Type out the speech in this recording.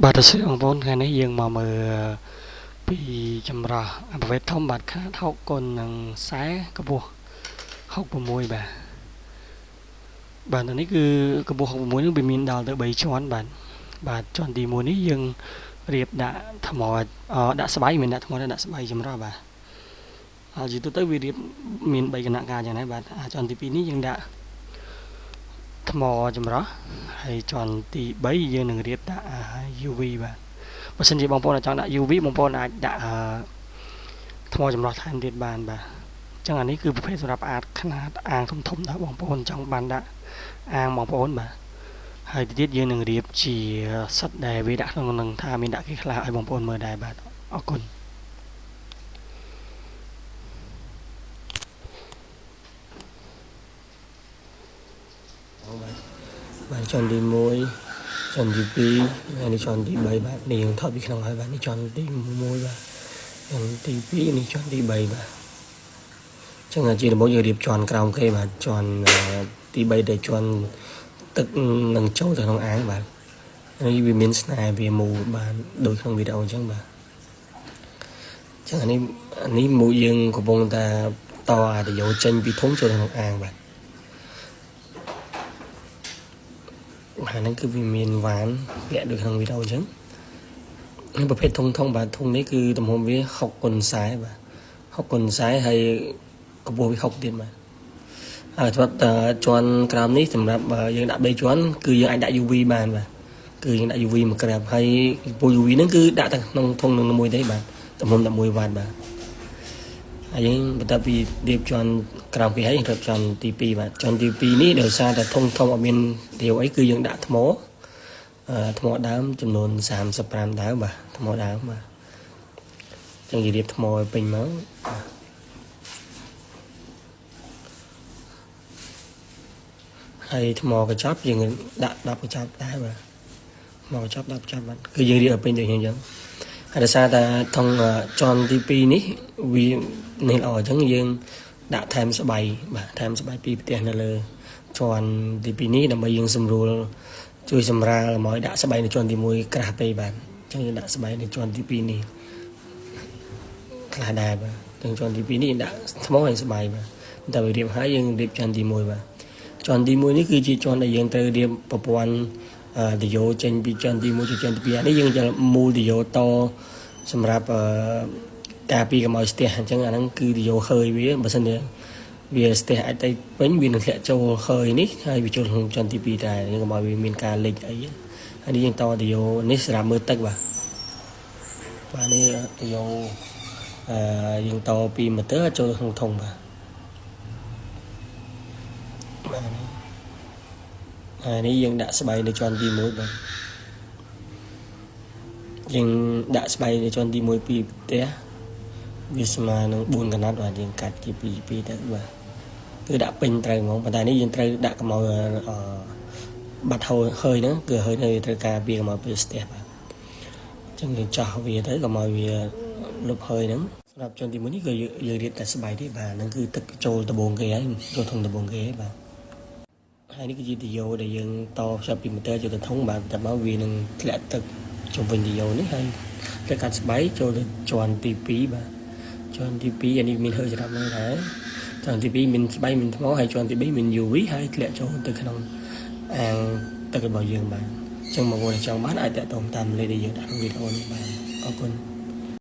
បាទសួស្តីបងប្អូនថ្ងៃនេះយើងមកមើលពីចម្រោះប្រភេទធំបាទខាត6គុណនឹងខ្សែកម្ពស់66បាទនេះគឺកម្ពស់66នេះវាមានដល់ទៅ3ជាន់បាទជាន់ទី1នេះយើងរៀបដាក់ថ្មដាក់ស្បៃមិនដាក់ថ្មដាក់ស្បៃចម្រោះបាទហើយយូរទៅវារៀបមាន3គណៈការយ៉ាងណាបាទជាន់ទី2នេះយើងដាក់ថ្មចម្រោះហើយជាន់ទី3យើងនឹងរៀបដាក់ UV បាទបើសិនជាបងប្អូនចង់ដាក់ UV បងប្អូនអាចដាក់ថ្មចម្រោះថែមទៀតបានបាទអញ្ចឹងអានេះគឺប្រភេទសម្រាប់អាចຂະຫນាតអាងធំៗដល់បងប្អូនចង់បានដាក់អាងបងប្អូនបាទហើយទីទៀតយើងនឹងរៀបជាសិតដែលវាដាក់ក្នុងនឹងថាមានដាក់គេខ្លះឲ្យបងប្អូនមើលដែរបាទអរគុណបាទជាន់ទី1ជាន់ទី2ហើយនេះជាន់ទី3បាទនេះយើងថតពីក្នុងហើយបាទនេះជាន់ទី1បាទជាន់ទី2នេះជាន់ទី3បាទចឹងជាដំបូងយើងរៀបជាន់ក្រោមគេបាទជាន់ទី3ដែលជាន់ទឹកនឹងចូលទៅក្នុងអាងបាទនេះវាមានស្នែវាមូលបានដូចក្នុងវីដេអូអញ្ចឹងបាទចឹងអានេះមូលយើងកំពុងតែតអាតយោចេញពីធុងចូលក្នុងអាងបាទហ្នឹងគឺវាមានវ៉ានពាក់ដូចក្នុងវីដេអូអញ្ចឹងប្រភេទធុងបាទធុងនេះគឺទំហំវា6 គុណ40បាទ6 គុណ40ហើយកម្ពស់វា6ទៀតបាទហើយសម្រាប់ជាន់ក្រោមនេះសម្រាប់យើងដាក់3ជាន់គឺយើងអាចដាក់ UV បានបាទគឺយើងដាក់ UV មួយក្រាបហើយពូ UV ហ្នឹងគឺដាក់ទៅក្នុងធុងនឹងមួយទេបាទទំហំ11 វ៉ាត់បាទហើយយើងបន្ទាប់ពីរៀបជាន់ក្រោមគេហើយរៀបជាន់ទី2បាទជាន់ទី2នេះដោយសារតែធុងធំអត់មានរាវអីគឺយើងដាក់ថ្មដើមចំនួន35ដើមបាទថ្មដើមបាទចឹងយើងរៀបថ្មឲ្យពេញមកហើយថ្មកញ្ចប់យើងដាក់10កញ្ចប់ដែរបាទថ្មកញ្ចប់10កញ្ចប់បាទគឺយើងរៀបឲ្យពេញដូចនេះអញ្ចឹងហើយដោយសារតែថងជាន់ទី2នេះវានេះល្អអញ្ចឹងយើងដាក់ថែមស្បៃបាទថែមស្បៃពីផ្ទះនៅលើជាន់ទី2នេះដើម្បីយើងសម្រួលជួយសម្រាលមកដាក់ស្បៃនៅជាន់ទី1ក្រាស់ពេកបាទអញ្ចឹងយើងដាក់ស្បៃនៅជាន់ទី2នេះខ្លះដែរបាទទាំងជាន់ទី2នេះដាក់ថ្មហើយស្បៃបាទតែវារៀបហើយយើងរៀបជាន់ទី1បាទជាន់ទី1នេះគឺជាជាន់ដែលយើងត្រូវរៀបប្រព័ន្ធឌីយ៉ូចេញពីជាន់ទី1ទៅជាន់ទី2នេះយើងจะមូលឌីយ៉ូតសម្រាប់ការពីកុំឲ្យស្ទះអញ្ចឹងអាហ្នឹងគឺឌីយ៉ូហើយវាបើសិនជាវាស្ទះអាចទៅពេញវានឹងធ្លាក់ចូលហើយនេះហើយវាចូលក្នុងជាន់ទី2ដែរយើងកុំឲ្យវាមានការលេចអីហើយនេះយើងតឌីយ៉ូនេះសម្រាប់មើលទឹកបាទនេះឌីយ៉ូយើងតពីម៉ូទ័រចូលក្នុងធុងបាទនេះយើងដាក់ស្បៃនៅជាន់ទី1បាទយើងដាក់ស្បៃនៅជាន់ទី1ពីផ្ទះវាស្មើនឹង4កណាត់បាទយើងកាត់ជា2ទៅបាទគឺដាក់ពេញត្រូវហ្មងប៉ុន្តែនេះយើងត្រូវដាក់កម្អល់បាត់ហើយហ្នឹងគឺហើយនៅត្រូវការវាកម្អល់ពីស្ទះបាទអញ្ចឹងយើងចោះវាទៅកុំឲ្យវាលុបហើយហ្នឹងសម្រាប់ជាន់ទី1នេះគឺយើងរៀបតែស្បៃទេបាទហ្នឹងគឺទឹកចូលដបងគេហើយចូលធុងដបងគេហើយបាទហើយនេះគឺជាឌីយ៉ូដែលយើងតភ្ជាប់ពីម៉ូទ័រចូលទៅធុងបាទតែមកវានឹងធ្លាក់ទឹកជុំវិញឌីយ៉ូនេះហើយតែកាត់ស្បៃចូលទៅជាន់ទី2បាទជាន់ទី2អានេះមានhơiច្រាប់នៅដែរជាន់ទី2មានស្បៃមានថ្មហើយជាន់ទី3មាន UV ហើយធ្លាក់ចូលទៅក្នុងអាងទឹករបស់យើងបាទអញ្ចឹងមកវិញចង់បានអាចតាក់ទងតាមលេខដែលយើងដាក់ក្នុងវីដេអូនេះបាទអរគុណ